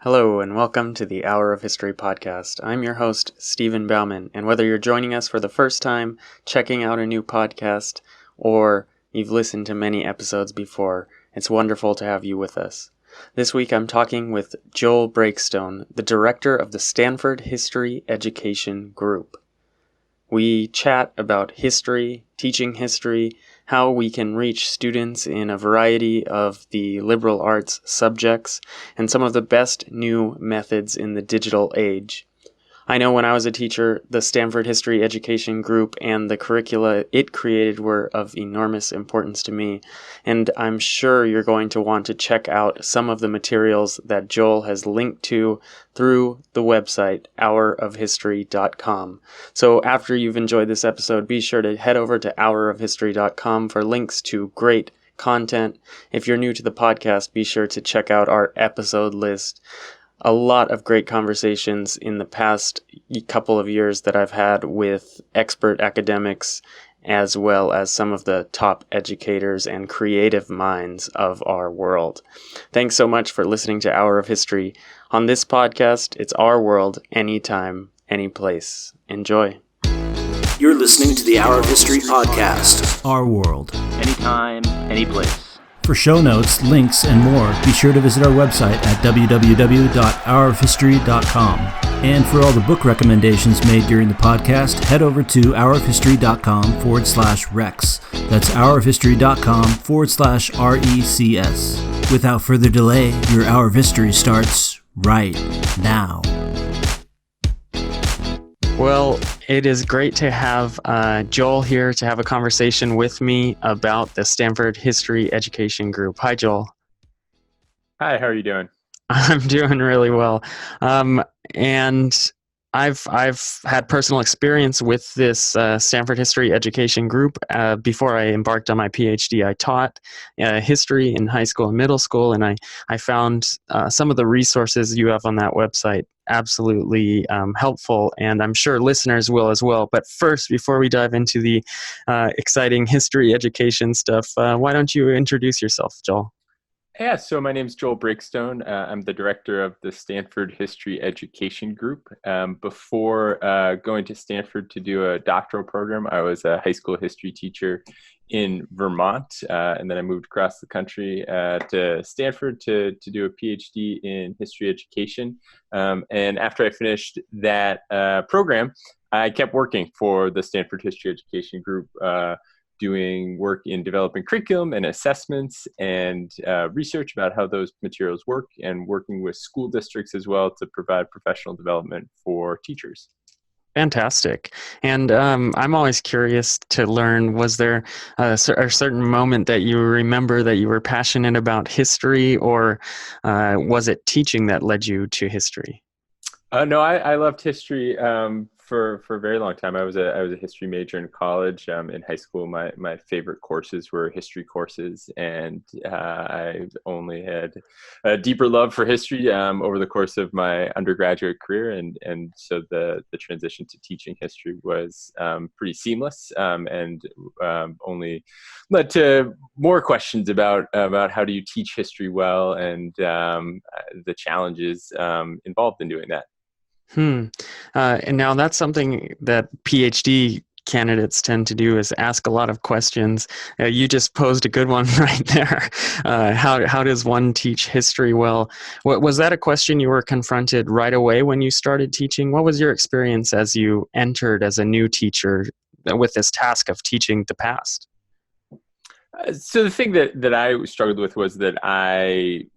Hello and welcome to the Hour of History podcast. I'm your host, Stephen Bauman, and whether you're joining us for the first time, checking out a new podcast, or you've listened to many episodes before, it's wonderful to have you with us. This week I'm talking with Joel Breakstone, the director of the Stanford History Education Group. We chat about history, teaching history, how we can reach students in a variety of the liberal arts subjects, and some of the best new methods in the digital age. I know when I was a teacher, the Stanford History Education Group and the curricula it created were of enormous importance to me, and I'm sure you're going to want to check out some of the materials that Joel has linked to through the website, hourofhistory.com. So after you've enjoyed this episode, be sure to head over to hourofhistory.com for links to great content. If you're new to the podcast, be sure to check out our episode list. A lot of great conversations in the past couple of years that I've had with expert academics, as well as some of the top educators and creative minds of our world. Thanks so much for listening to Hour of History. On this podcast, it's our world, anytime, any place. Enjoy. You're listening to the Hour of History podcast. Our world. Anytime, any place. For show notes, links, and more, be sure to visit our website at www.hourofhistory.com. And for all the book recommendations made during the podcast, head over to hourofhistory.com/recs. That's hourofhistory.com/RECS. Without further delay, your Hour of History starts right now. Well, it is great to have Joel here to have a conversation with me about the Stanford History Education Group. Hi, Joel. Hi, how are you doing? I'm doing really well. And I've had personal experience with this Stanford History Education Group. Before I embarked on my PhD, I taught history in high school and middle school, and I found some of the resources you have on that website absolutely helpful, and I'm sure listeners will as well. But first, before we dive into the exciting history education stuff, why don't you introduce yourself, Joel? Yeah, so my name is Joel Breakstone. I'm the director of the Stanford History Education Group. Before going to Stanford to do a doctoral program, I was a high school history teacher in Vermont, and then I moved across the country to Stanford to do a PhD in history education. And after I finished that program, I kept working for the Stanford History Education Group, doing work in developing curriculum and assessments and research about how those materials work, and working with school districts as well to provide professional development for teachers. Fantastic. And I'm always curious to learn, was there a certain moment that you remember that you were passionate about history, or was it teaching that led you to history? No, I loved history for a very long time. I was a history major in college. In high school, my favorite courses were history courses, and I only had a deeper love for history over the course of my undergraduate career, and so the transition to teaching history was pretty seamless, and only led to more questions about how do you teach history well, and the challenges involved in doing that. And now that's something that PhD candidates tend to do, is ask a lot of questions. You just posed a good one right there. How does one teach history well? Was that a question you were confronted right away when you started teaching? What was your experience as you entered as a new teacher with this task of teaching the past? So the thing that I struggled with was that I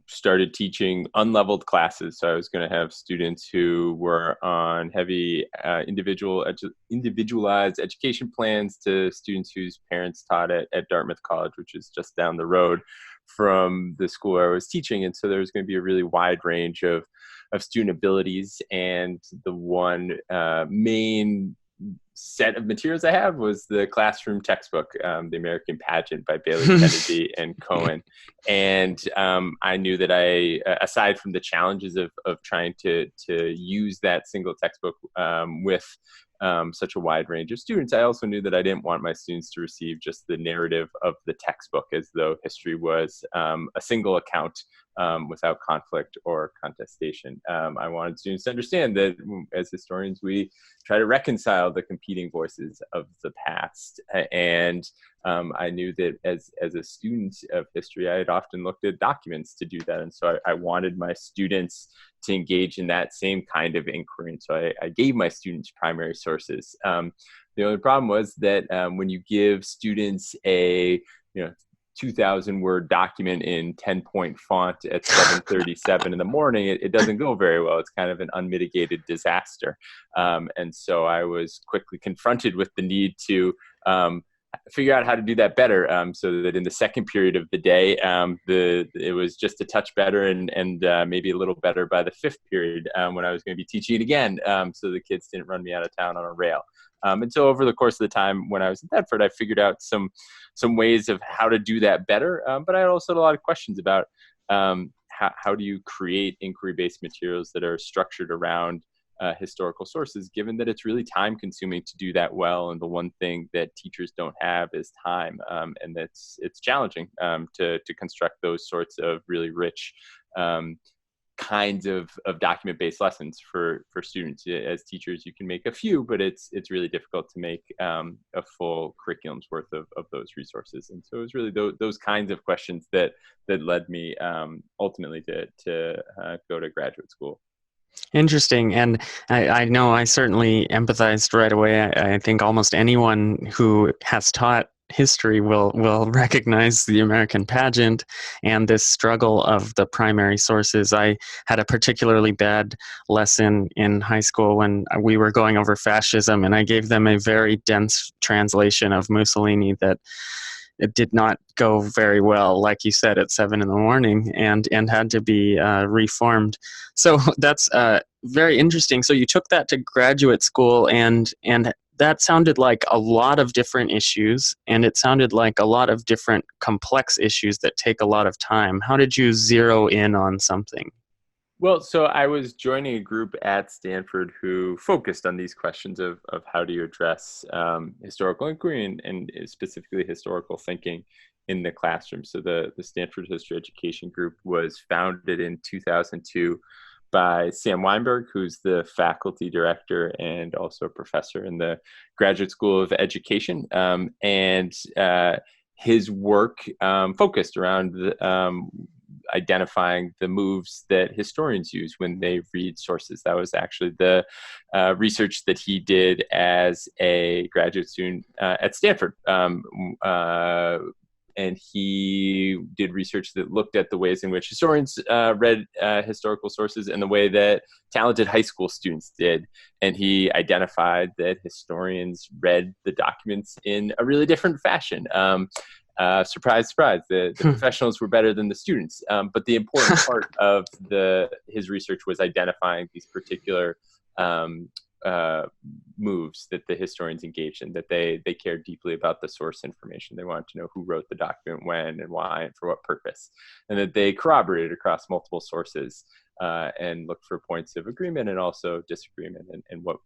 started teaching unleveled classes. So I was going to have students who were on heavy individualized education plans to students whose parents taught at Dartmouth College, which is just down the road from the school where I was teaching. And so there was going to be a really wide range of student abilities. And the one main set of materials I have was the classroom textbook, The American Pageant by Bailey Kennedy and Cohen. And I knew that aside from the challenges of trying to use that single textbook with such a wide range of students, I also knew that I didn't want my students to receive just the narrative of the textbook as though history was a single account without conflict or contestation. I wanted students to understand that as historians, we try to reconcile the competing voices of the past. And I knew that as a student of history, I had often looked at documents to do that. And so I wanted my students to engage in that same kind of inquiry. And so I gave my students primary sources. The only problem was that when you give students a 2,000 word document in 10-point font at 7:37 in the morning, it doesn't go very well. It's kind of an unmitigated disaster. And so I was quickly confronted with the need to figure out how to do that better, so that in the second period of the day, it was just a touch better and maybe a little better by the fifth period when I was going to be teaching it again, so the kids didn't run me out of town on a rail. And so over the course of the time when I was in Stanford, I figured out some ways of how to do that better. But I also had a lot of questions about how do you create inquiry-based materials that are structured around historical sources, given that it's really time consuming to do that well. And the one thing that teachers don't have is time. And it's challenging to construct those sorts of really rich kinds of document-based lessons for students. As teachers, you can make a few, but it's really difficult to make a full curriculum's worth of those resources. And so it was really those kinds of questions that led me ultimately to go to graduate school. Interesting. And I know I certainly empathized right away. I think almost anyone who has taught history will recognize the American pageant and this struggle of the primary sources. I had a particularly bad lesson in high school when we were going over fascism, and I gave them a very dense translation of Mussolini that it did not go very well, like you said, at 7 a.m, and had to be reformed. So that's very interesting. So you took that to graduate school, and that sounded like a lot of different issues, and it sounded like a lot of different complex issues that take a lot of time. How did you zero in on something? Well, so I was joining a group at Stanford who focused on these questions of how do you address historical inquiry and specifically historical thinking in the classroom. So the Stanford History Education Group was founded in 2002 by Sam Wineburg, who's the faculty director and also a professor in the Graduate School of Education. And his work focused around identifying the moves that historians use when they read sources. That was actually the research that he did as a graduate student at Stanford. And he did research that looked at the ways in which historians read historical sources and the way that talented high school students did. And he identified that historians read the documents in a really different fashion. Surprise, surprise, the professionals were better than the students. But the important part of his research was identifying these particular moves that the historians engaged in, that they cared deeply about the source information. They wanted to know who wrote the document, when and why, and for what purpose, and that they corroborated across multiple sources and looked for points of agreement and also disagreement and what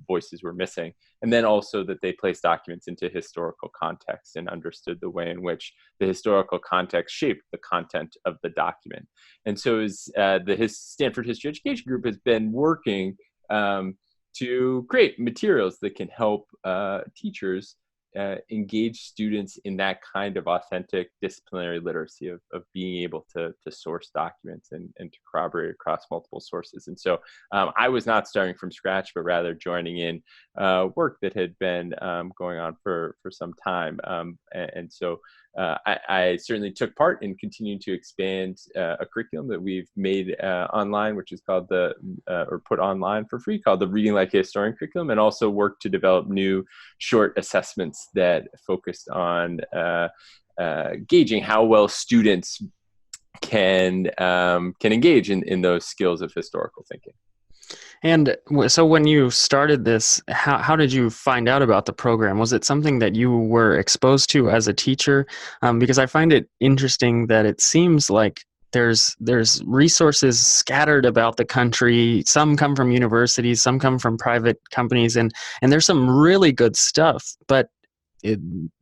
voices were missing. And then also that they placed documents into historical context and understood the way in which the historical context shaped the content of the document. And so the Stanford History Education Group has been working to create materials that can help teachers engage students in that kind of authentic disciplinary literacy of being able to source documents and to corroborate across multiple sources. And so I was not starting from scratch, but rather joining in work that had been going on for some time. And so I certainly took part in continuing to expand a curriculum that we've made online, which is called or put online for free, called the Reading Like a Historian curriculum, and also worked to develop new short assessments that focused on gauging how well students can engage in those skills of historical thinking. And so when you started this, how did you find out about the program? Was it something that you were exposed to as a teacher? Because I find it interesting that it seems like there's resources scattered about the country. Some come from universities, some come from private companies, and there's some really good stuff. But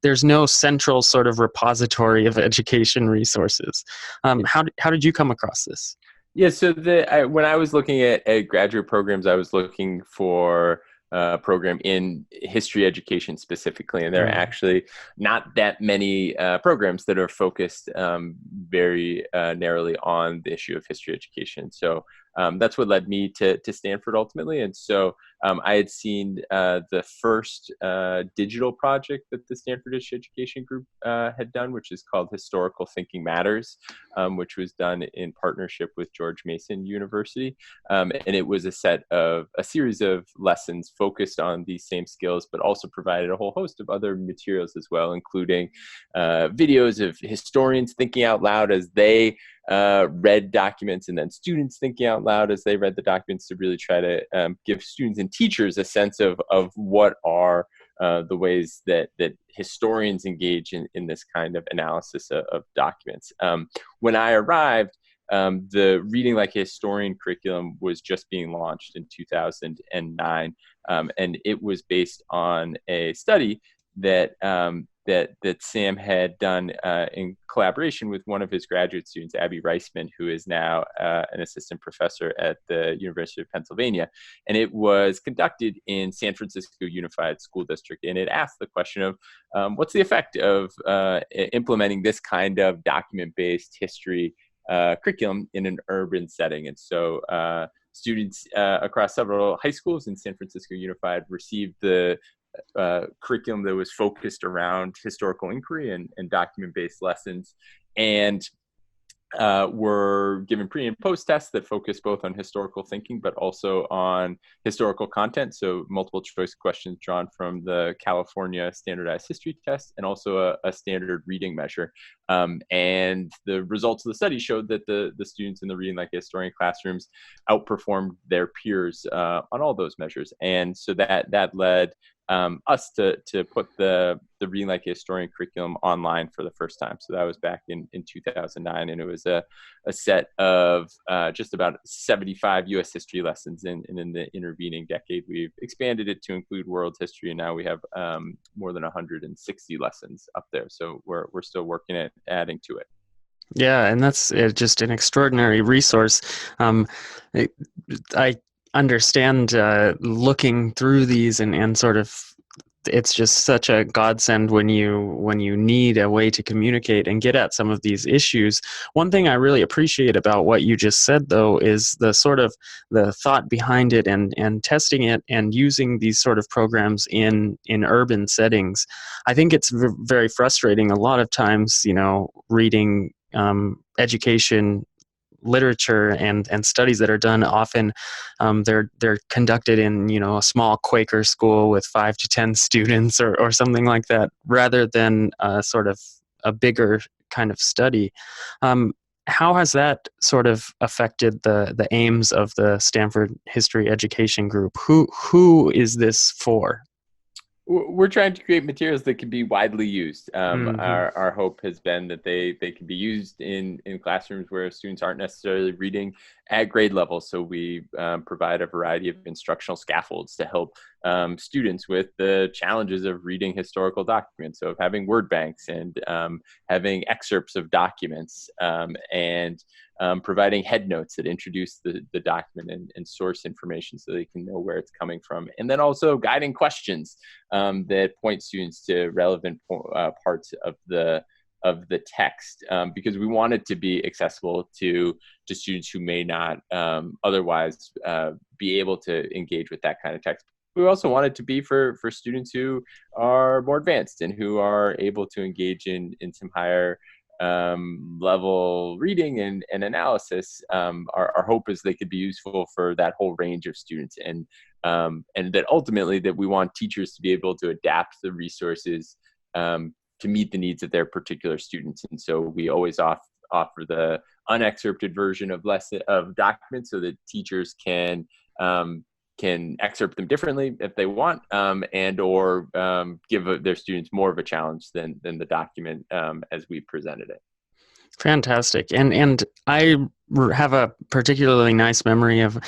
there's no central sort of repository of education resources. How did you come across this? Yeah, so when I was looking at graduate programs, I was looking for a program in history education specifically, and there are actually not that many programs that are focused very narrowly on the issue of history education. So that's what led me to Stanford ultimately. And so I had seen the first digital project that the Stanford History Education Group had done, which is called Historical Thinking Matters, which was done in partnership with George Mason University. And it was a series of lessons focused on these same skills, but also provided a whole host of other materials as well, including videos of historians thinking out loud as they read documents, and then students thinking out loud as they read the documents, to really try to give students and teachers a sense of what are the ways that historians engage in this kind of analysis of documents. When I arrived, the Reading Like a Historian curriculum was just being launched in 2009, and it was based on a study that Sam had done in collaboration with one of his graduate students, Abby Reisman, who is now an assistant professor at the University of Pennsylvania. And it was conducted in San Francisco Unified School District. And it asked the question of what's the effect of implementing this kind of document-based history curriculum in an urban setting. And so students across several high schools in San Francisco Unified received the curriculum that was focused around historical inquiry and document-based lessons, and were given pre and post tests that focused both on historical thinking but also on historical content. So multiple choice questions drawn from the California standardized history test, and also a standard reading measure. And the results of the study showed that the students in the Reading Like a Historian classrooms outperformed their peers on all those measures. And so that led us to put the Reading Like a Historian curriculum online for the first time. So that was back in 2009, and it was a set of just about 75 U.S. history lessons, and in the intervening decade, we've expanded it to include world history, and now we have more than 160 lessons up there. So we're still working at adding to it. Yeah, and that's just an extraordinary resource. I understand looking through these and sort of, it's just such a godsend when you need a way to communicate and get at some of these issues. One thing I really appreciate about what you just said, though, is the sort of the thought behind it and testing it and using these sort of programs in urban settings. I think it's very frustrating a lot of times, reading education literature and studies that are done. Often they're conducted in a small Quaker school with 5 to 10 students or something like that, rather than sort of a bigger kind of study. How has that sort of affected the aims of the Stanford History Education Group? Who is this for? We're trying to create materials that can be widely used. Mm-hmm. Our hope has been that they can be used in classrooms where students aren't necessarily reading at grade level. So we provide a variety of instructional scaffolds to help students with the challenges of reading historical documents. So of having word banks and having excerpts of documents, and providing head notes that introduce the document and source information so they can know where it's coming from. And then also guiding questions that point students to relevant parts of the text, because we want it to be accessible to students who may not otherwise be able to engage with that kind of text. We also want it to be for students who are more advanced and who are able to engage in some higher level reading and analysis. Our hope is they could be useful for that whole range of students, and that ultimately that we want teachers to be able to adapt the resources to meet the needs of their particular students. And so we always offer the unexcerpted version of documents so that teachers can excerpt them differently if they want, and or give their students more of a challenge than the document as we presented it. Fantastic. And I have a particularly nice memory of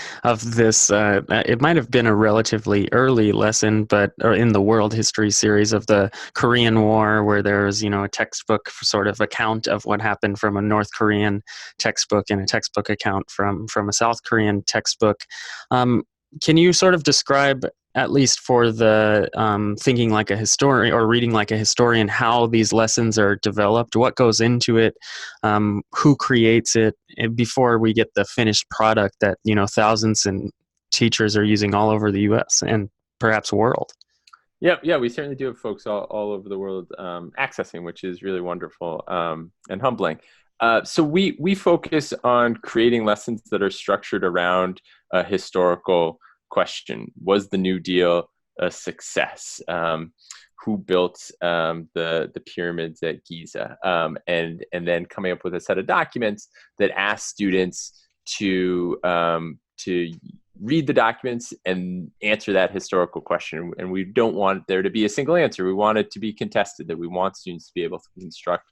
this. It might have been a relatively early lesson, but or in the world history series of the Korean War, where there was, a textbook sort of account of what happened from a North Korean textbook and a textbook account from a South Korean textbook. Can you sort of describe, at least for the thinking like a historian or reading like a historian, how these lessons are developed, what goes into it, who creates it, before we get the finished product that, thousands and teachers are using all over the US and perhaps world? Yeah, we certainly do have folks all over the world accessing, which is really wonderful and humbling. So we focus on creating lessons that are structured around a historical question. Was the New Deal a success? Who built the pyramids at Giza? And then coming up with a set of documents that ask students to read the documents and answer that historical question. And we don't want there to be a single answer. We want it to be contested, that we want students to be able to construct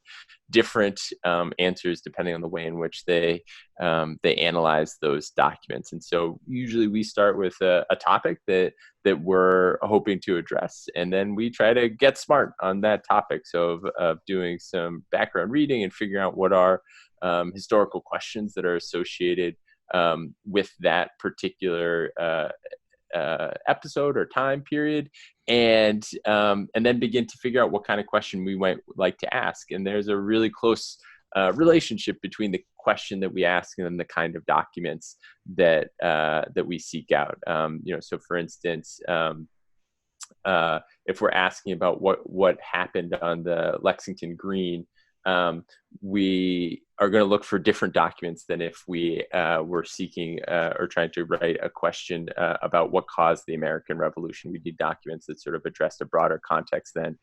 different answers depending on the way in which they analyze those documents. And so usually we start with a topic that we're hoping to address, and then we try to get smart on that topic. So of doing some background reading and figuring out what are historical questions that are associated with that particular episode or time period, and then begin to figure out what kind of question we might like to ask. And there's a really close relationship between the question that we ask and then the kind of documents that we seek out. So for instance, if we're asking about what happened on the Lexington Green, we are going to look for different documents than if we were seeking or trying to write a question about what caused the American Revolution. We need documents that sort of addressed a broader context than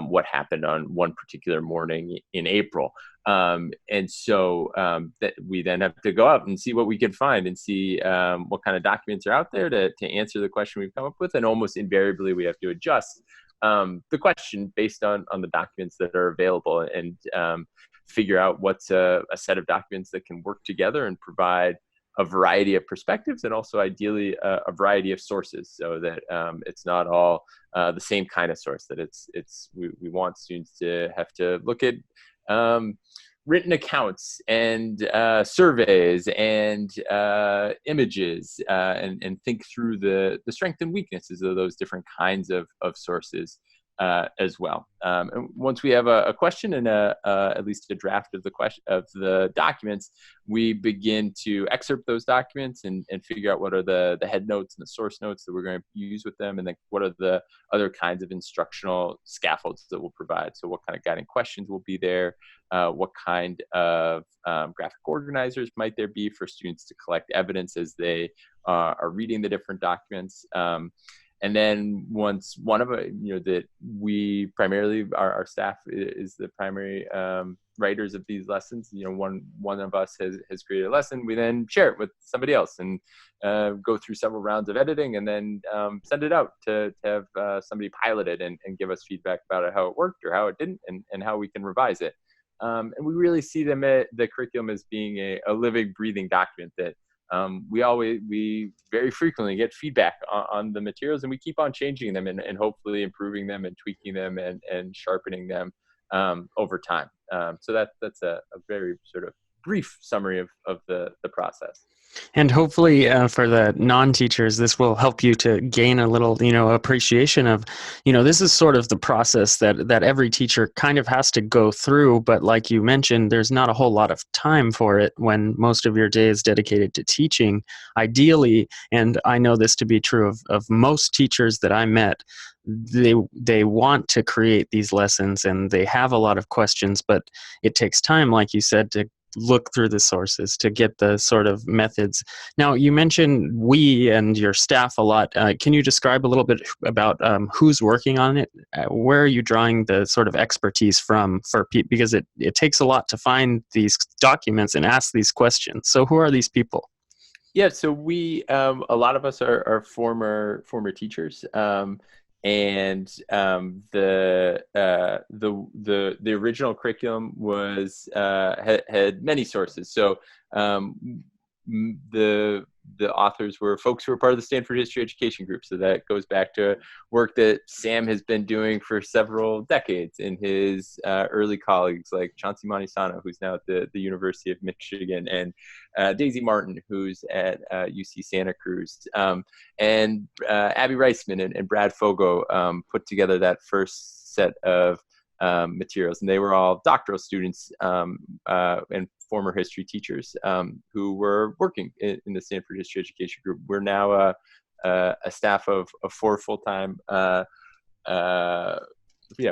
what happened on one particular morning in April. And so that we then have to go out and see what we can find and see what kind of documents are out there to answer the question we've come up with. And almost invariably, we have to adjust the question based on the documents that are available, and figure out what's a set of documents that can work together and provide a variety of perspectives, and also ideally a variety of sources, so that it's not all the same kind of source. That we want students to have to look at written accounts and surveys and images and think through the strengths and weaknesses of those different kinds of sources as well. And once we have a question and at least a draft of the documents, we begin to excerpt those documents and figure out what are the head notes and the source notes that we're going to use with them, and then what are the other kinds of instructional scaffolds that we'll provide. So what kind of guiding questions will be there? What kind of graphic organizers might there be for students to collect evidence as they are reading the different documents? And then once one of that we primarily, our staff is the primary writers of these lessons. One of us has created a lesson. We then share it with somebody else and go through several rounds of editing, and then send it out to have somebody pilot it and give us feedback about how it worked or how it didn't, and how we can revise it. And we really see the curriculum as being a living, breathing document that we very frequently get feedback on the materials, and we keep on changing them and hopefully improving them and tweaking them and sharpening them over time. So that's a very sort of brief summary of the process. And hopefully for the non-teachers, this will help you to gain a little, appreciation of, this is sort of the process that every teacher kind of has to go through. But like you mentioned, there's not a whole lot of time for it when most of your day is dedicated to teaching. Ideally, and I know this to be true of most teachers that I met, they want to create these lessons and they have a lot of questions, but it takes time, like you said, to look through the sources to get the sort of methods. Now, you mentioned we and your staff a lot. Can you describe a little bit about who's working on it? Where are you drawing the sort of expertise from for people? Because it takes a lot to find these documents and ask these questions. So who are these people? Yeah, so we a lot of us are former teachers. and the original curriculum was had many sources. So the authors were folks who were part of the Stanford History Education Group. So that goes back to work that Sam has been doing for several decades, and his early colleagues like Chauncey Montesano, who's now at the University of Michigan, and Daisy Martin, who's at UC Santa Cruz, and Abby Reisman and Brad Fogo put together that first set of materials, and they were all doctoral students and former history teachers who were working in the Stanford History Education Group. We're now a staff of 4 full-time,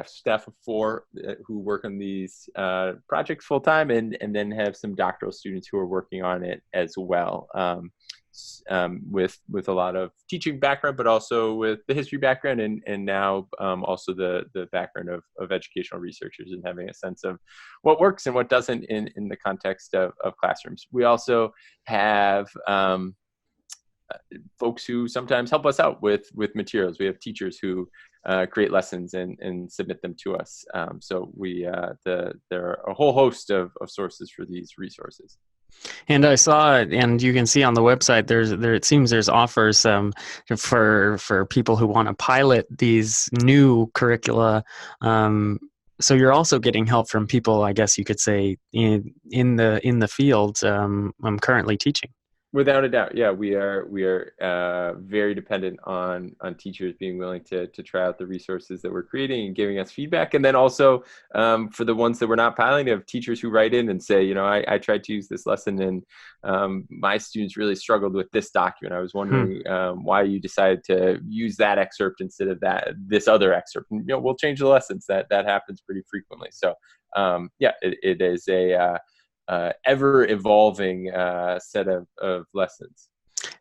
staff of 4 who work on these projects full-time, and then have some doctoral students who are working on it as well. With a lot of teaching background, but also with the history background, and now also the background of educational researchers, and having a sense of what works and what doesn't in the context of classrooms. We also have folks who sometimes help us out with materials. We have teachers who create lessons and submit them to us. So there are a whole host of sources for these resources. And I saw it, and you can see on the website, it seems there's offers for people who want to pilot these new curricula. So you're also getting help from people, I guess you could say, in the field. I'm currently teaching. Without a doubt, yeah, we are very dependent on teachers being willing to try out the resources that we're creating and giving us feedback. And then also for the ones that we're not piloting, of teachers who write in and say, I tried to use this lesson, and my students really struggled with this document. I was wondering why you decided to use that excerpt instead of this other excerpt. And, we'll change the lessons. That happens pretty frequently. So it is a ever-evolving set of lessons.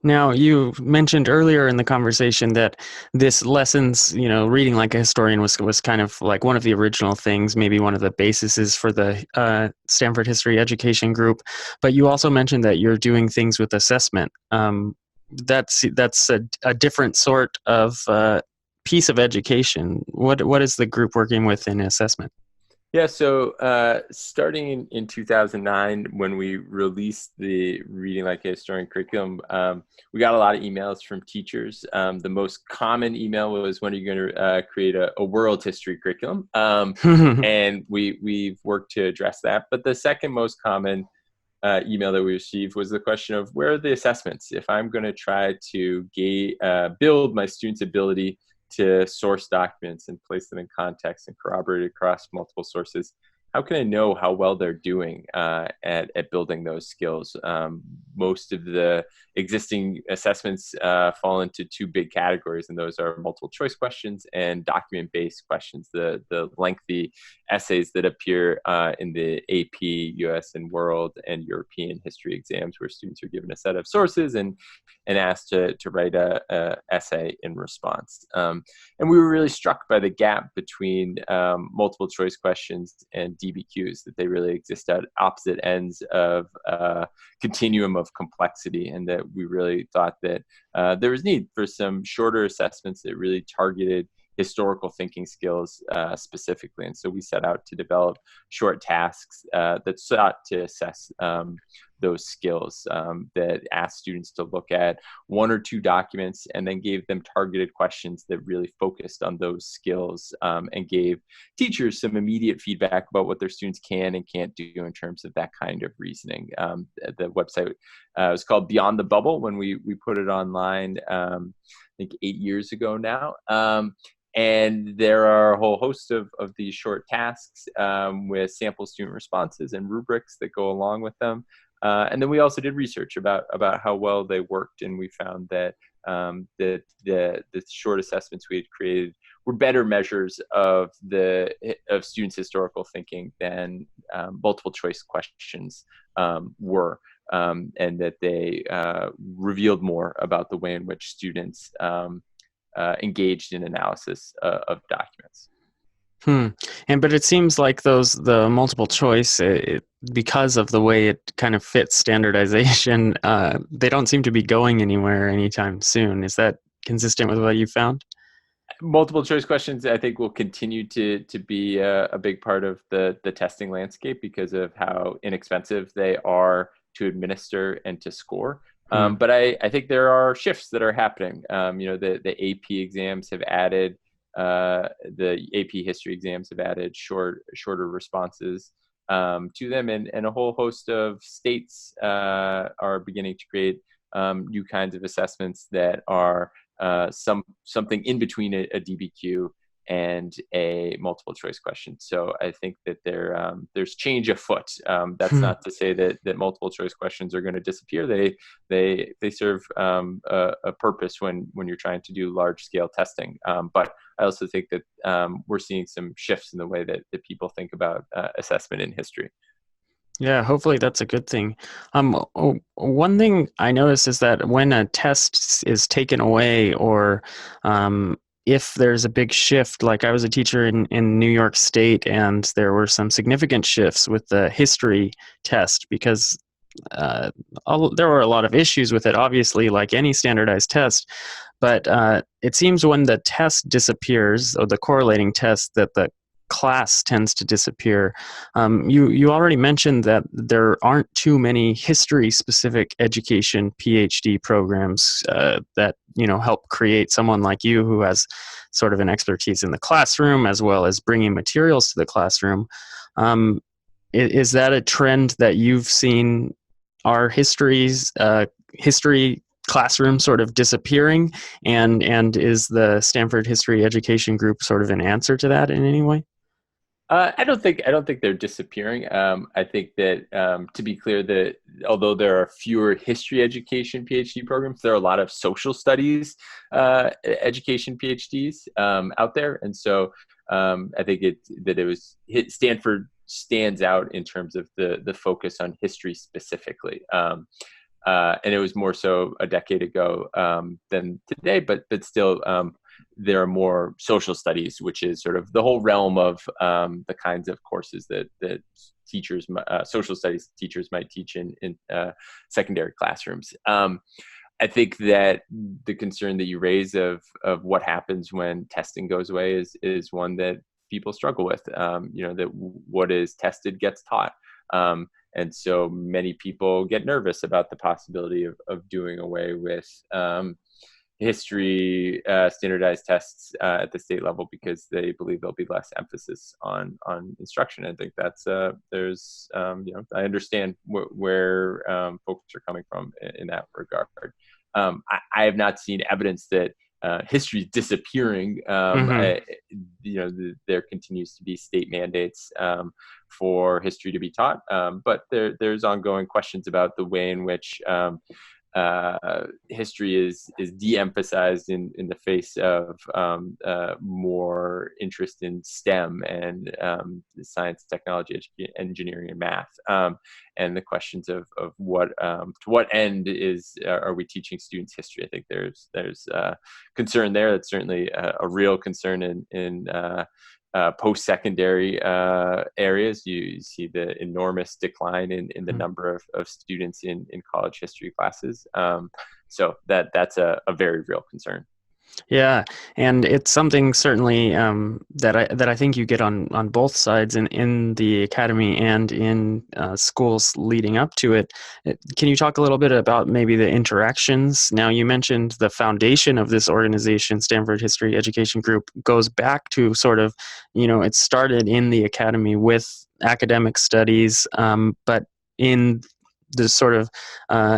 Now, you mentioned earlier in the conversation that this lessons, reading like a historian was kind of like one of the original things, maybe one of the bases for the Stanford History Education Group. But you also mentioned that you're doing things with assessment. That's a different sort of piece of education. What is the group working with in assessment? Yeah, so starting in 2009, when we released the Reading Like a Historian curriculum, we got a lot of emails from teachers. The most common email was, when are you going to create a world history curriculum? And we've worked to address that. But the second most common email that we received was the question of, where are the assessments? If I'm going to try to build my students' ability to source documents and place them in context and corroborate across multiple sources, how can I know how well they're doing at building those skills? Most of the existing assessments fall into 2 big categories, and those are multiple choice questions and document-based questions, the lengthy essays that appear in the AP, US, and World, and European history exams, where students are given a set of sources and asked to write a essay in response. And we were really struck by the gap between multiple choice questions and DBQs, that they really exist at opposite ends of a continuum of complexity, and that we really thought that there was need for some shorter assessments that really targeted historical thinking skills specifically. And so we set out to develop short tasks that sought to assess those skills, that asked students to look at 1 or 2 documents and then gave them targeted questions that really focused on those skills, and gave teachers some immediate feedback about what their students can and can't do in terms of that kind of reasoning. The website was called Beyond the Bubble when we put it online, I think 8 years ago now. And there are a whole host of these short tasks with sample student responses and rubrics that go along with them. And then we also did research about how well they worked, and we found that the short assessments we had created were better measures of students' historical thinking than multiple choice questions were, and that they revealed more about the way in which students engaged in analysis of documents. But it seems like the multiple choice, because of the way it kind of fits standardization, they don't seem to be going anywhere anytime soon. Is that consistent with what you found? Multiple choice questions, I think, will continue to be a big part of the testing landscape because of how inexpensive they are to administer and to score. Hmm. But I think there are shifts that are happening. The AP exams have added, the AP history exams have added shorter responses to them, and a whole host of states are beginning to create new kinds of assessments that are something in between a DBQ and a multiple choice question. So I think that there's change afoot. That's not to say that multiple choice questions are going to disappear. They serve a purpose when you're trying to do large scale testing. But I also think that we're seeing some shifts in the way that people think about assessment in history. Yeah, hopefully that's a good thing. One thing I noticed is that when a test is taken away, or if there's a big shift, like I was a teacher in New York State, and there were some significant shifts with the history test because there were a lot of issues with it, obviously, like any standardized test. But it seems when the test disappears, or the correlating test, that the class tends to disappear. You already mentioned that there aren't too many history-specific education PhD programs that help create someone like you who has sort of an expertise in the classroom as well as bringing materials to the classroom. Is that a trend that you've seen? Our history classroom sort of disappearing, and is the Stanford History Education Group sort of an answer to that in any way? I don't think they're disappearing. I think that to be clear, that although there are fewer history education PhD programs, there are a lot of social studies education PhDs out there, and so I think Stanford stands out in terms of the focus on history specifically. And it was more so a decade ago than today, but still, there are more social studies, which is sort of the whole realm of the kinds of courses that teachers, social studies teachers might teach in secondary classrooms. I think that the concern that you raise of what happens when testing goes away is one that people struggle with. That what is tested gets taught. And so many people get nervous about the possibility of doing away with history standardized tests at the state level because they believe there'll be less emphasis on instruction. I think that's there's I understand where folks are coming from in that regard. I have not seen evidence that history is disappearing. There continues to be state mandates for history to be taught, but there's ongoing questions about the way in which history is de-emphasized in the face of more interest in STEM and science, technology, engineering, and math, and the questions of what to what end are we teaching students history. I think there's concern there. That's certainly a real concern in post-secondary areas. You see the enormous decline in the number of students in college history classes. So that's a very real concern. Yeah, and it's something certainly that I think you get on both sides in the academy and in schools leading up to it. Can you talk a little bit about maybe the interactions? Now, you mentioned the foundation of this organization, Stanford History Education Group, goes back to sort of, it started in the academy with academic studies, but in the sort of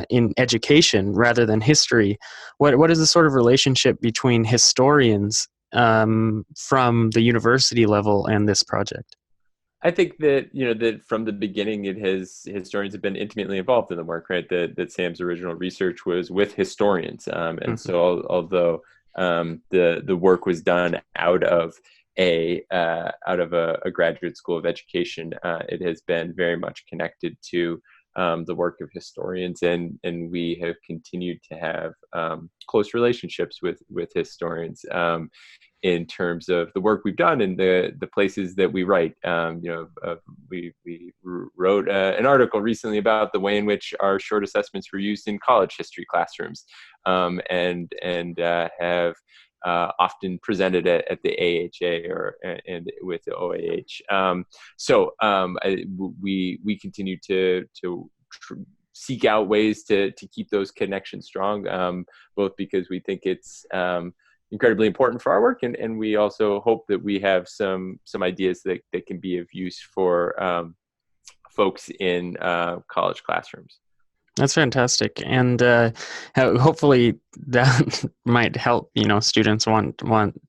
in education rather than history. What is the sort of relationship between historians from the university level and this project? I think that that from the beginning, historians have been intimately involved in the work, right? That Sam's original research was with historians, and so although the work was done out of a graduate school of education, it has been very much connected to the work of historians, and we have continued to have close relationships with historians in terms of the work we've done and the places that we write. We wrote an article recently about the way in which our short assessments were used in college history classrooms, and have often presented at the AHA and with the OAH. We continue to seek out ways to keep those connections strong, both because we think it's incredibly important for our work, and we also hope that we have some ideas that can be of use for folks in college classrooms. That's fantastic, and hopefully that might help students want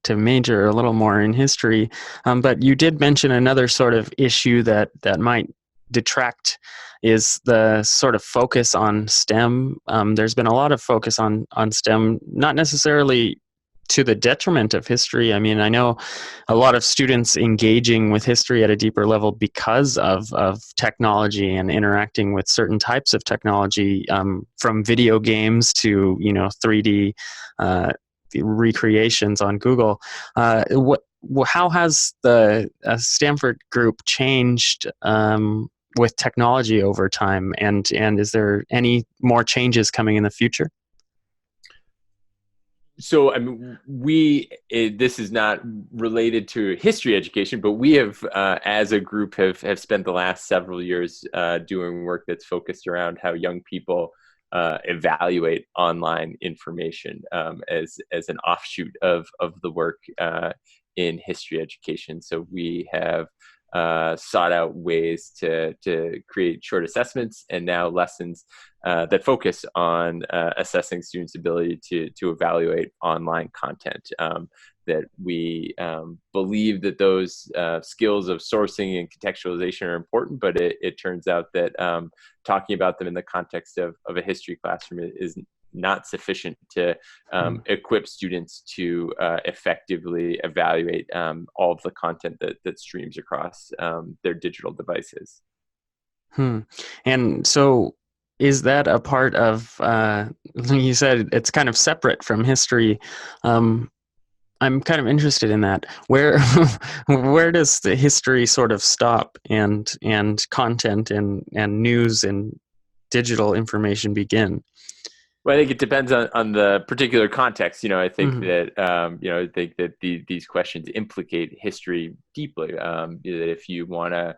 to major a little more in history. But you did mention another sort of issue that might detract is the sort of focus on STEM. There's been a lot of focus on STEM, not necessarily to the detriment of history. I mean, I know a lot of students engaging with history at a deeper level because of technology and interacting with certain types of technology, from video games to 3D recreations on Google. How has the Stanford group changed with technology over time, and is there any more changes coming in the future? So, I mean, this is not related to history education, but we have, as a group, have spent the last several years doing work that's focused around how young people evaluate online information as an offshoot of the work in history education. So we have sought out ways to create short assessments and now lessons that focus on assessing students' ability to evaluate online content. That we believe that those skills of sourcing and contextualization are important, but it turns out that talking about them in the context of a history classroom is not sufficient to equip students to effectively evaluate all of the content that streams across their digital devices. And so is that a part of, you said it's kind of separate from history. I'm kind of interested in that. Where does the history sort of stop and content and news and digital information begin? Well, I think it depends on the particular context. I think that these questions implicate history deeply. That if you want to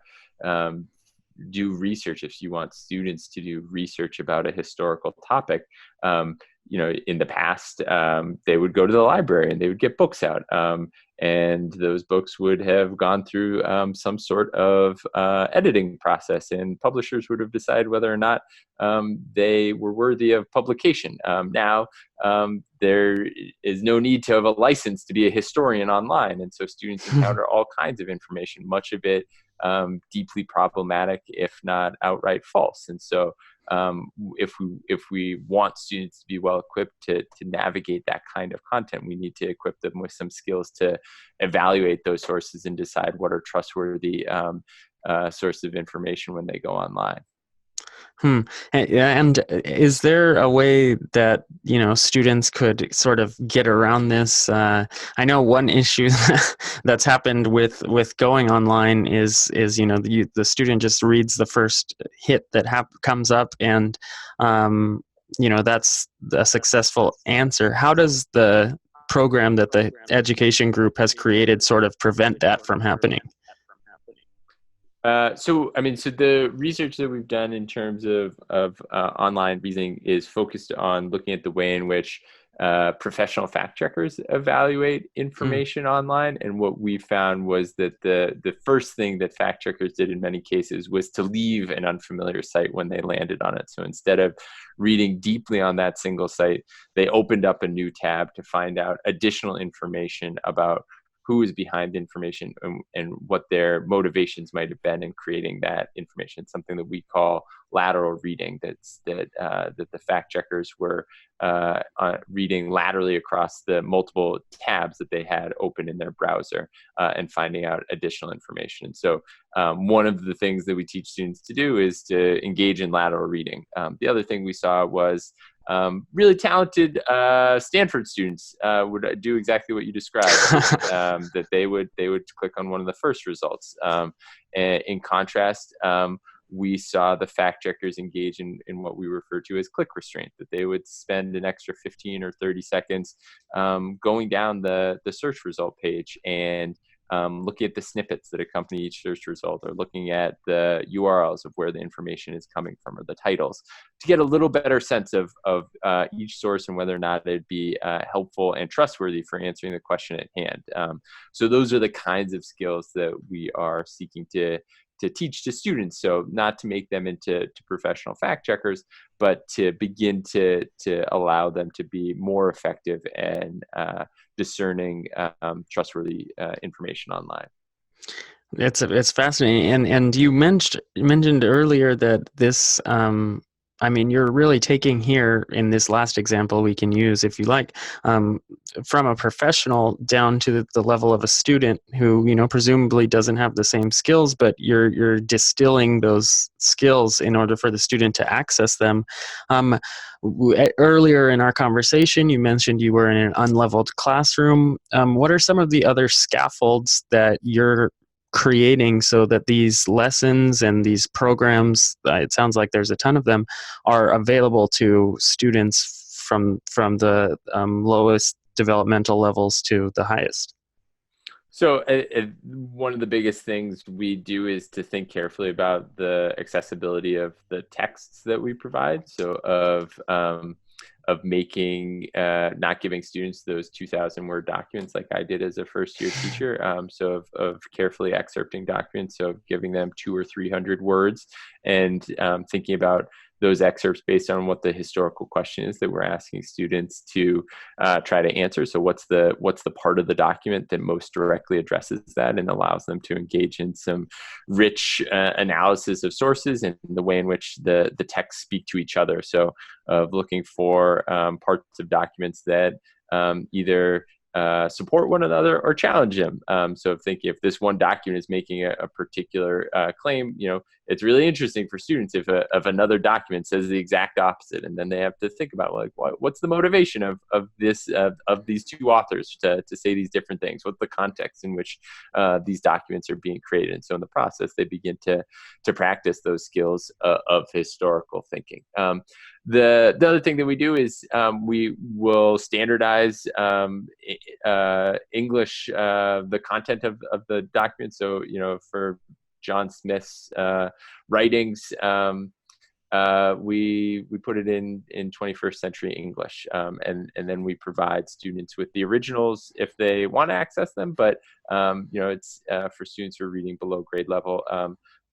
do research, if you want students to do research about a historical topic, in the past, they would go to the library and they would get books out. And those books would have gone through some sort of editing process, and publishers would have decided whether or not they were worthy of publication. Now, there is no need to have a license to be a historian online, and so students encounter all kinds of information, much of it deeply problematic, if not outright false. And so if we want students to be well equipped to navigate that kind of content, we need to equip them with some skills to evaluate those sources and decide what are trustworthy sources of information when they go online. And is there a way that students could sort of get around this? I know one issue that's happened with going online is the student just reads the first hit that comes up, and that's a successful answer. How does the program that the education group has created sort of prevent that from happening? So the research that we've done in terms of online reasoning is focused on looking at the way in which professional fact checkers evaluate information online. And what we found was that the first thing that fact checkers did in many cases was to leave an unfamiliar site when they landed on it. So instead of reading deeply on that single site, they opened up a new tab to find out additional information about who is behind information and what their motivations might have been in creating that information. Something that we call lateral reading. That the fact checkers were reading laterally across the multiple tabs that they had open in their browser and finding out additional information. So one of the things that we teach students to do is to engage in lateral reading. The other thing we saw was really talented Stanford students would do exactly what you described. That they would click on one of the first results. In contrast, we saw the fact checkers engage in what we refer to as click restraint, that they would spend an extra 15 or 30 seconds going down the search result page and looking at the snippets that accompany each search result, or looking at the URLs of where the information is coming from, or the titles, to get a little better sense of each source and whether or not it'd be helpful and trustworthy for answering the question at hand. So those are the kinds of skills that we are seeking to teach to students. So not to make them into professional fact checkers, but to begin to allow them to be more effective and discerning trustworthy information online. It's fascinating, and you mentioned earlier that this. You're really taking here in this last example we can use, if you like, from a professional down to the level of a student who, presumably doesn't have the same skills, but you're distilling those skills in order for the student to access them. Earlier in our conversation, you mentioned you were in an unleveled classroom. What are some of the other scaffolds that you're creating so that these lessons and these programs, it sounds like there's a ton of them, are available to students from the lowest developmental levels to the highest? So one of the biggest things we do is to think carefully about the accessibility of the texts that we provide. So of making, not giving students those 2,000 word documents like I did as a first year teacher. So of carefully excerpting documents, so giving them 200 or 300 words, and thinking about those excerpts based on what the historical question is that we're asking students to try to answer. So what's the part of the document that most directly addresses that and allows them to engage in some rich analysis of sources and the way in which the texts speak to each other. So of looking for parts of documents that either support one another or challenge them. So thinking if this one document is making a particular claim, it's really interesting for students if another document says the exact opposite, and then they have to think about what's the motivation of these two authors to say these different things. What's the context in which these documents are being created? And so in the process, they begin to practice those skills of historical thinking. The other thing that we do is we will standardize English, the content of the document. So, for John Smith's writings, we put it in 21st century English, and then we provide students with the originals if they want to access them. But it's for students who are reading below grade level.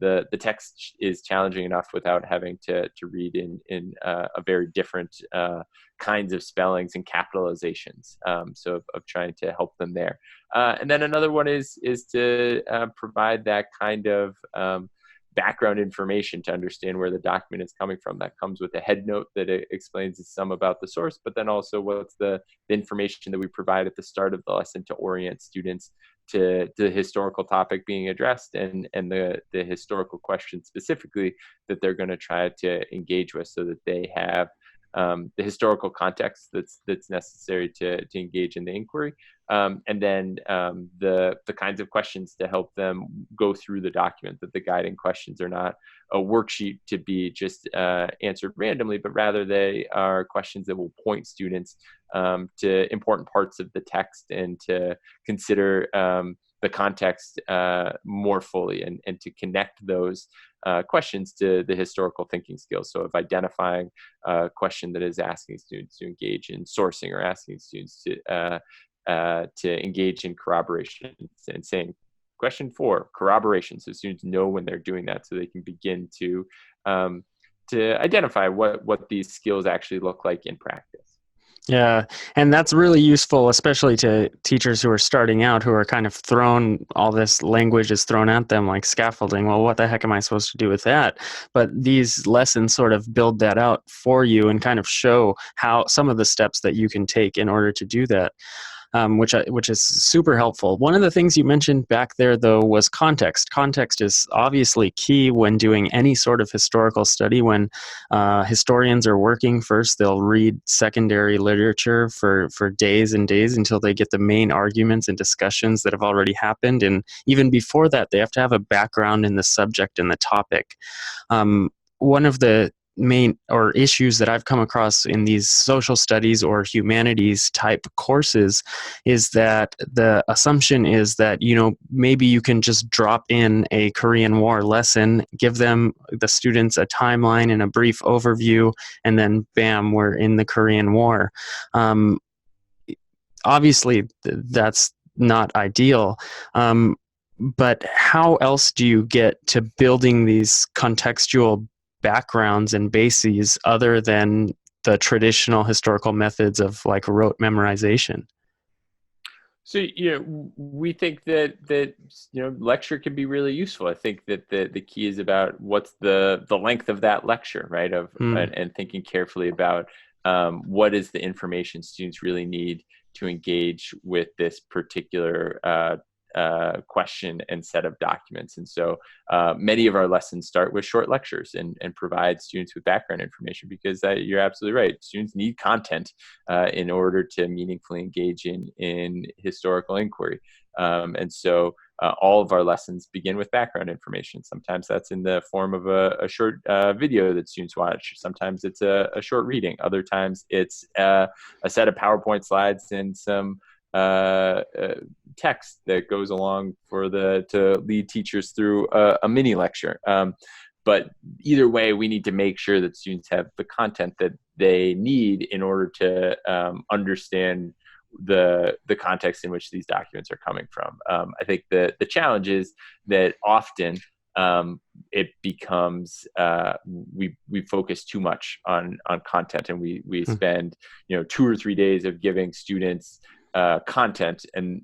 The text is challenging enough without having to read in a very different kinds of spellings and capitalizations. So of trying to help them there. And then another one is to provide that kind of background information to understand where the document is coming from. That comes with a head note that explains some about the source, but then also what's the information that we provide at the start of the lesson to orient students to the historical topic being addressed and the historical question specifically that they're going to try to engage with, so that they have the historical context that's necessary to engage in the inquiry, and then the kinds of questions to help them go through the document, that the guiding questions are not a worksheet to be just answered randomly, but rather they are questions that will point students to important parts of the text and to consider the context more fully, and to connect those questions to the historical thinking skills. So of identifying a question that is asking students to engage in sourcing, or asking students to engage in corroboration, and saying question 4, corroboration. So students know when they're doing that, so they can begin to identify what these skills actually look like in practice. Yeah, and that's really useful, especially to teachers who are starting out, who are kind of thrown, all this language is thrown at them like scaffolding. Well, what the heck am I supposed to do with that? But these lessons sort of build that out for you and kind of show how some of the steps that you can take in order to do that. which is super helpful. One of the things you mentioned back there, though, was context. Context is obviously key when doing any sort of historical study. When historians are working, first they'll read secondary literature for days and days until they get the main arguments and discussions that have already happened. And even before that, they have to have a background in the subject and the topic. One of the main or issues that I've come across in these social studies or humanities type courses is that the assumption is that, maybe you can just drop in a Korean War lesson, give them, the students, a timeline and a brief overview, and then bam, we're in the Korean War. Obviously, that's not ideal. But how else do you get to building these contextual backgrounds and bases other than the traditional historical methods of like rote memorization? So, we think that lecture can be really useful. I think that the key is about what's the length of that lecture, right? And thinking carefully about what is the information students really need to engage with this particular question and set of documents. And so many of our lessons start with short lectures and provide students with background information, because you're absolutely right. Students need content in order to meaningfully engage in historical inquiry. And so all of our lessons begin with background information. Sometimes that's in the form of a short video that students watch. Sometimes it's a short reading. Other times it's a set of PowerPoint slides and some text that goes along to lead teachers through a mini lecture. But either way, we need to make sure that students have the content that they need in order to understand the context in which these documents are coming from. I think the challenge is that often it becomes we focus too much on content, and we spend 2 or 3 days of giving students content, and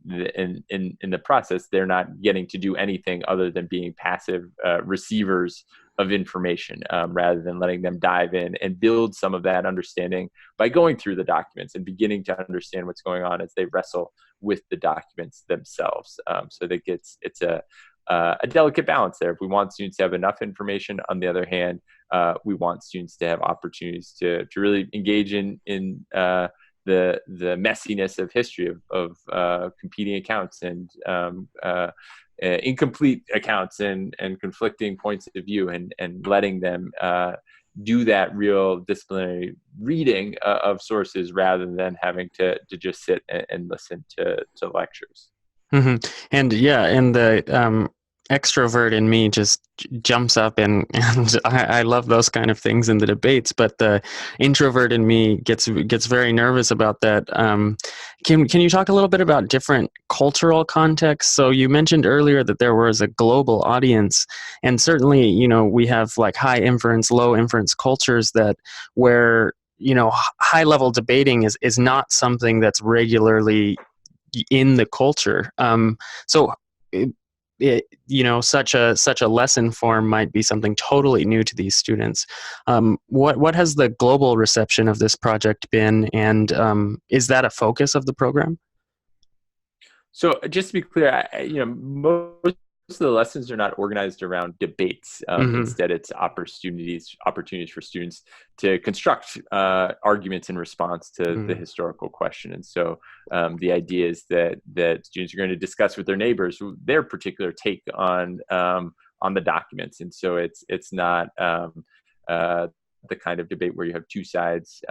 in the process they're not getting to do anything other than being passive receivers of information, rather than letting them dive in and build some of that understanding by going through the documents and beginning to understand what's going on as they wrestle with the documents themselves. So that it's a delicate balance there. If we want students to have enough information, on the other hand, we want students to have opportunities to really engage in the messiness of history of competing accounts and incomplete accounts and conflicting points of view, and letting them do that real disciplinary reading of sources rather than having to just sit and listen to lectures. Mm-hmm. And the extrovert in me just jumps up and I love those kind of things in the debates, but the introvert in me gets very nervous about that. Can you talk a little bit about different cultural contexts? So you mentioned earlier that there was a global audience, and certainly we have like high inference, low inference cultures where high level debating is not something that's regularly in the culture. So such a lesson form might be something totally new to these students. What has the global reception of this project been, and is that a focus of the program? So just to be clear, most of the lessons are not organized around debates. Instead, it's opportunities for students to construct arguments in response to the historical question. And so the idea is that students are going to discuss with their neighbors their particular take on the documents. And so it's not the kind of debate where you have two sides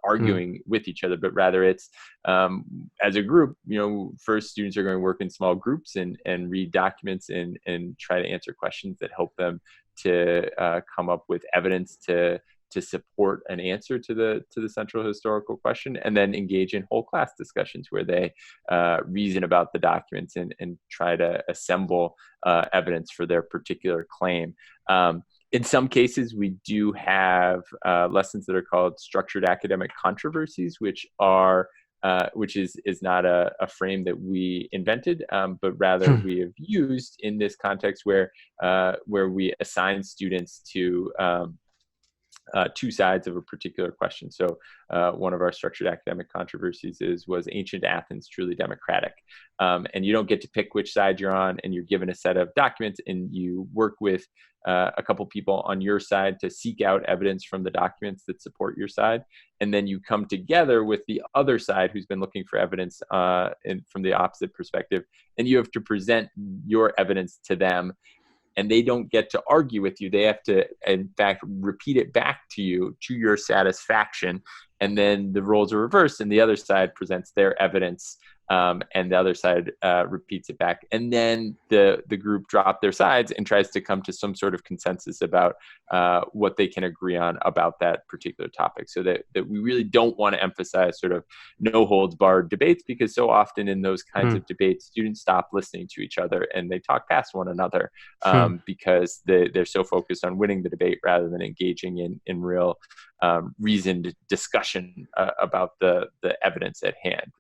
arguing with each other, but rather it's as a group. First, students are going to work in small groups and read documents and try to answer questions that help them to come up with evidence to support an answer to the central historical question, and then engage in whole class discussions where they reason about the documents and try to assemble evidence for their particular claim. In some cases, we do have lessons that are called structured academic controversies, which is not a frame that we invented, but rather we have used in this context where we assign students to two sides of a particular question. So one of our structured academic controversies was ancient Athens truly democratic? And you don't get to pick which side you're on, and you're given a set of documents, and you work with a couple people on your side to seek out evidence from the documents that support your side. And then you come together with the other side who's been looking for evidence from the opposite perspective, and you have to present your evidence to them. And they don't get to argue with you. They have to, in fact, repeat it back to you to your satisfaction. And then the roles are reversed, and the other side presents their evidence, and the other side repeats it back. And then the group drop their sides and tries to come to some sort of consensus about what they can agree on about that particular topic. So that we really don't want to emphasize sort of no holds barred debates, because so often in those kinds of debates, students stop listening to each other and they talk past one another because they're so focused on winning the debate rather than engaging in real reasoned discussion about the evidence at hand.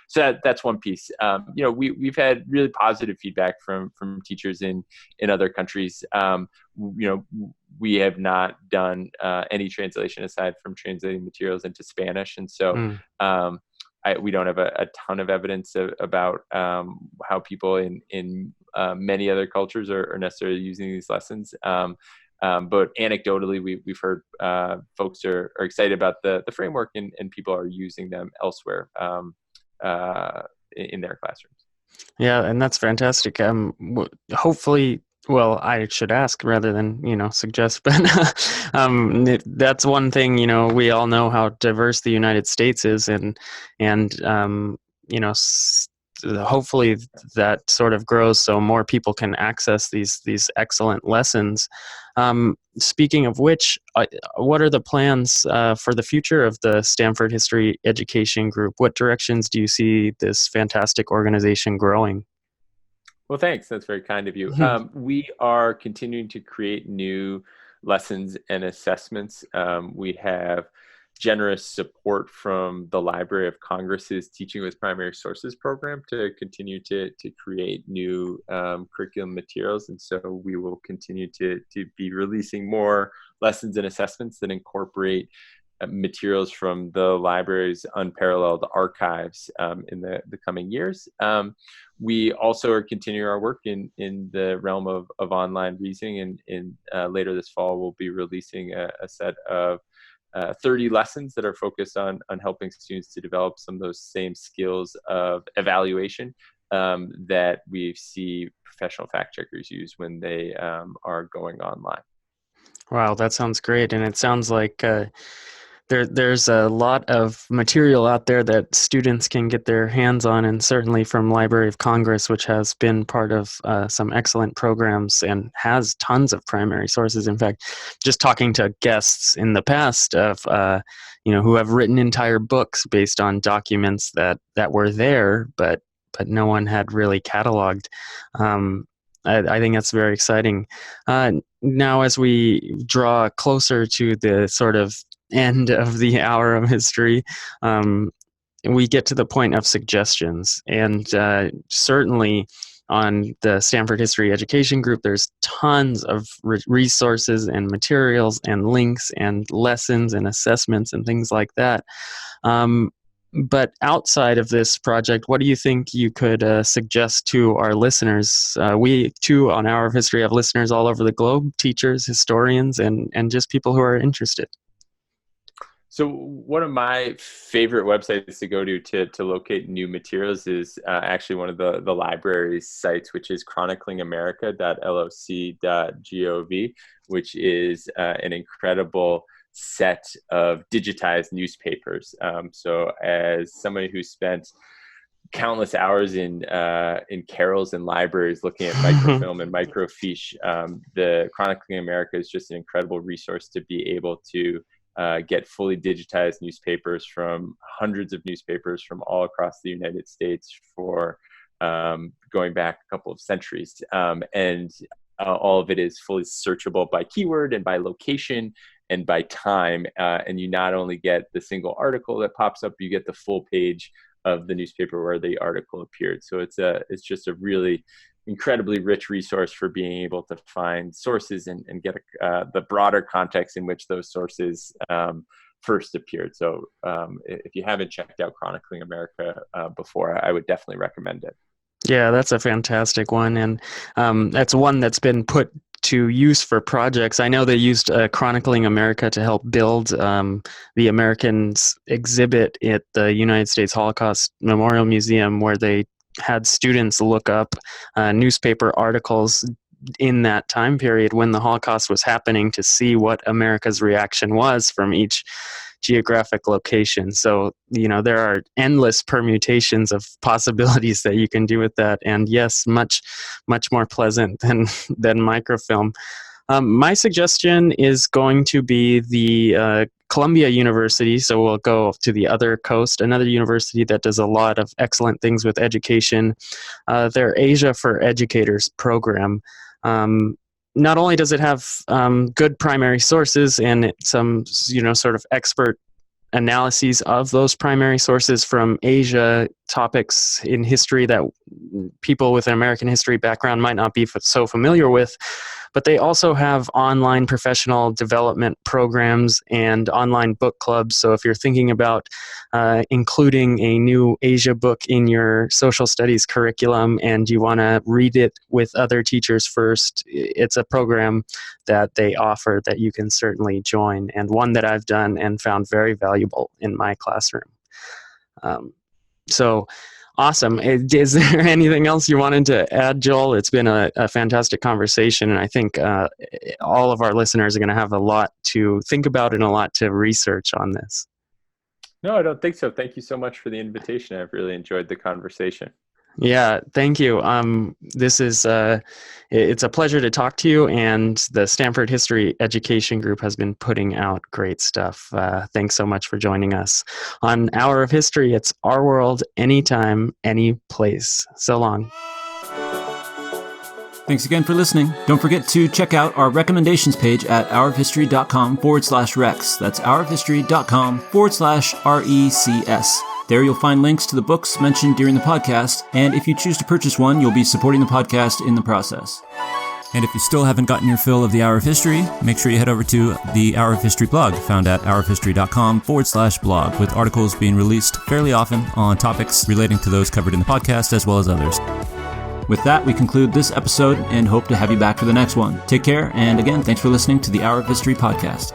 So that's one piece. We've had really positive feedback from teachers in other countries. We have not done any translation aside from translating materials into Spanish, and so we don't have a ton of evidence about how people in many other cultures are necessarily using these lessons. But anecdotally, we've heard folks are excited about the framework, and people are using them elsewhere in their classrooms. Yeah, and that's fantastic. Hopefully, well, I should ask rather than, suggest, but that's one thing, we all know how diverse the United States is, and hopefully that sort of grows so more people can access these excellent lessons. Speaking of which, what are the plans for the future of the Stanford History Education Group? What directions do you see this fantastic organization growing? Well, thanks. That's very kind of you. We are continuing to create new lessons and assessments. We have generous support from the Library of Congress's Teaching with Primary Sources program to continue to create new curriculum materials. And so we will continue to be releasing more lessons and assessments that incorporate materials from the library's unparalleled archives in the coming years. We also are continuing our work in the realm of online reasoning, and later this fall we'll be releasing a set of 30 lessons that are focused on helping students to develop some of those same skills of evaluation that we see professional fact checkers use when they are going online. Wow, that sounds great. And it sounds like there's a lot of material out there that students can get their hands on, and certainly from Library of Congress, which has been part of some excellent programs and has tons of primary sources. In fact, just talking to guests in the past of who have written entire books based on documents that were there, but no one had really cataloged. I think that's very exciting. Now, as we draw closer to the sort of end of the hour of history, we get to the point of suggestions. And certainly on the Stanford History Education Group, there's tons of resources and materials and links and lessons and assessments and things like that. But outside of this project, what do you think you could suggest to our listeners? We, too, on Hour of History have listeners all over the globe, teachers, historians, and just people who are interested. So one of my favorite websites to go to locate new materials is actually one of the library's sites, which is chroniclingamerica.loc.gov, which is an incredible set of digitized newspapers. So as somebody who spent countless hours in carrels and libraries looking at microfilm and microfiche, the Chronicling America is just an incredible resource to be able to get fully digitized newspapers from hundreds of newspapers from all across the United States for going back a couple of centuries. And all of it is fully searchable by keyword and by location and by time. And you not only get the single article that pops up, you get the full page of the newspaper where the article appeared. So it's just a really incredibly rich resource for being able to find sources and get the broader context in which those sources first appeared. So if you haven't checked out Chronicling America before, I would definitely recommend it. Yeah, that's a fantastic one. And that's one that's been put to use for projects. I know they used Chronicling America to help build the Americans exhibit at the United States Holocaust Memorial Museum, where they had students look up newspaper articles in that time period when the Holocaust was happening to see what America's reaction was from each geographic location. So, there are endless permutations of possibilities that you can do with that. And yes, much more pleasant than microfilm. My suggestion is going to be the Columbia University. So we'll go to the other coast, another university that does a lot of excellent things with education. Their Asia for Educators program. Not only does it have good primary sources and some, sort of expert analyses of those primary sources from Asia, topics in history that people with an American history background might not be so familiar with, but they also have online professional development programs and online book clubs. So if you're thinking about including a new Asia book in your social studies curriculum and you want to read it with other teachers first, it's a program that they offer that you can certainly join, and one that I've done and found very valuable in my classroom. So awesome. Is there anything else you wanted to add, Joel? It's been a fantastic conversation, and I think all of our listeners are going to have a lot to think about and a lot to research on this. No, I don't think so. Thank you so much for the invitation. I've really enjoyed the conversation. Yeah, thank you. This is it's a pleasure to talk to you, and the Stanford History Education Group has been putting out great stuff. Thanks so much for joining us on Hour of History. It's our world, anytime, any place. So long. Thanks again for listening. Don't forget to check out our recommendations page at hourofhistory.com/recs. That's hourofhistory.com/RECS. There you'll find links to the books mentioned during the podcast, and if you choose to purchase one, you'll be supporting the podcast in the process. And if you still haven't gotten your fill of the Hour of History, make sure you head over to the Hour of History blog, found at hourofhistory.com/blog, with articles being released fairly often on topics relating to those covered in the podcast as well as others. With that, we conclude this episode and hope to have you back for the next one. Take care, and again, thanks for listening to the Hour of History podcast.